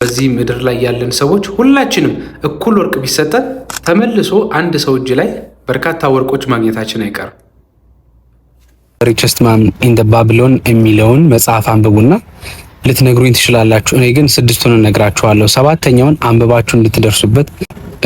በዚህ ምድር ላይ ያለን ሰዎች ሁላችንም እኩል ወርቅ ቢሰጠን ተመልሶ አንድ ሰው እጅ ላይ በርካታ ወርቆች ማግኘታችን አይቀርም። ሪቸስት ማን ኢን ዘ ባቢሎን የሚለውን መጽሐፍ አንብቡና ልትነግሩኝ ትችላላችሁ። እኔ ግን ስድስቱን እነግራችኋለሁ። ሰባተኛውን አንብባችሁ እንድትደርሱበት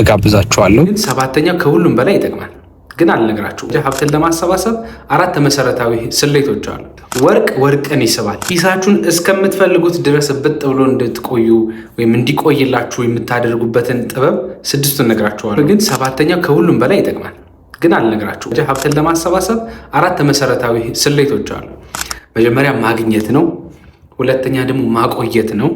እጋብዛችኋለሁ። ግን ሰባተኛው ከሁሉም በላይ ይጠቅማል። ግን አልነግራችሁም። ሀብትን ለማሰባሰብ አራት መሰረታዊ ስሌቶች አሉ። ወርቅ ወርቅን ይስባል። ኪሳችሁን እስከምትፈልጉት ድረስ ብጥ ብሎ እንድትቆዩ ወይም እንዲቆይላችሁ የምታደርጉበትን ጥበብ ስድስቱን እነግራችኋለሁ። ግን ሰባተኛው ከሁሉም በላይ ይጠቅማል። ግን አልነግራችሁም። ሀብትን ለማሰባሰብ አራት መሰረታዊ ስሌቶች አሉ። መጀመሪያ ማግኘት ነው። ሁለተኛ ደግሞ ማቆየት ነው።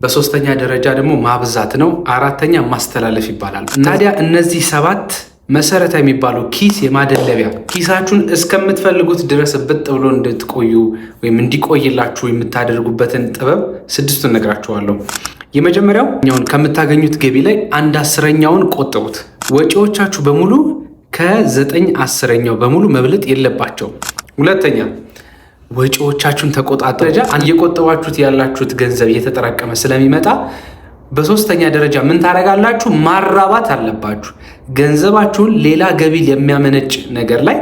በሶስተኛ ደረጃ ደግሞ ማብዛት ነው። አራተኛ ማስተላለፍ ይባላል። ታዲያ እነዚህ ሰባት መሰረታዊ የሚባሉ ኪስ የማደለቢያ ኪሳችሁን እስከምትፈልጉት ድረስ ብጥ ብሎ እንድትቆዩ ወይም እንዲቆይላችሁ የምታደርጉበትን ጥበብ ስድስቱን እነግራችኋለሁ። የመጀመሪያው ከምታገኙት ገቢ ላይ 1/10ኛውን ቆጥቡት። ወጪዎቻችሁ በሙሉ ከ9/10ኛው በሙሉ መብለጥ የለባቸው። ሁለተኛ ወጪዎቻችሁን ተቆጣጠሩ። እየቆጠባችሁት ያላችሁት ገንዘብ እየተጠራቀመ ስለሚመጣ በሶስተኛ ደረጃ ምን ታደርጋላችሁ? ማራባት አለባችሁ። ገንዘባችሁን ሌላ ገቢ የሚያመነጭ ነገር ላይ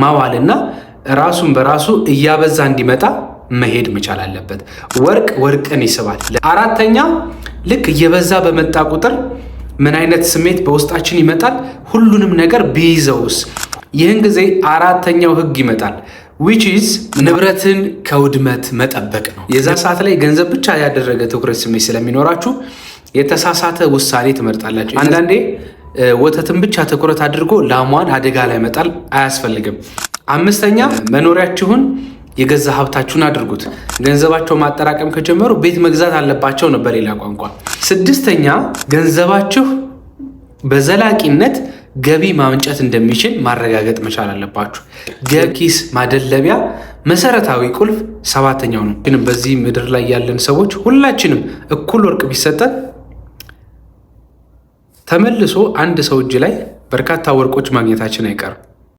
ማዋልና ራሱን በራሱ እያበዛ እንዲመጣ መሄድ መቻል አለበት። ወርቅ ወርቅን ይስባል። አራተኛ ልክ እየበዛ በመጣ ቁጥር ምን አይነት ስሜት በውስጣችን ይመጣል? ሁሉንም ነገር ቢይዘውስ? ይህን ጊዜ አራተኛው ህግ ይመጣል። which is ንብረትን ከውድመት መጠበቅ ነው። የዛ ሰዓት ላይ ገንዘብ ብቻ ያደረገ ትኩረት ስሜት ስለሚኖራችሁ የተሳሳተ ውሳኔ ትመርጣላችሁ። አንዳንዴ ወተትን ብቻ ትኩረት አድርጎ ላሟን አደጋ ላይ መጣል አያስፈልግም። አምስተኛ መኖሪያችሁን የገዛ ሀብታችሁን አድርጉት። ገንዘባቸው ማጠራቀም ከጀመሩ ቤት መግዛት አለባቸው ነው በሌላ ቋንቋ። ስድስተኛ ገንዘባችሁ በዘላቂነት ገቢ ማምንጨት እንደሚችል ማረጋገጥ መቻል አለባችሁ። የኪስ ማደለቢያ መሰረታዊ ቁልፍ ሰባተኛው ነው። ግን በዚህ ምድር ላይ ያለን ሰዎች ሁላችንም እኩል ወርቅ ቢሰጠን ተመልሶ አንድ ሰው እጅ ላይ በርካታ ወርቆች ማግኘታችን አይቀርም።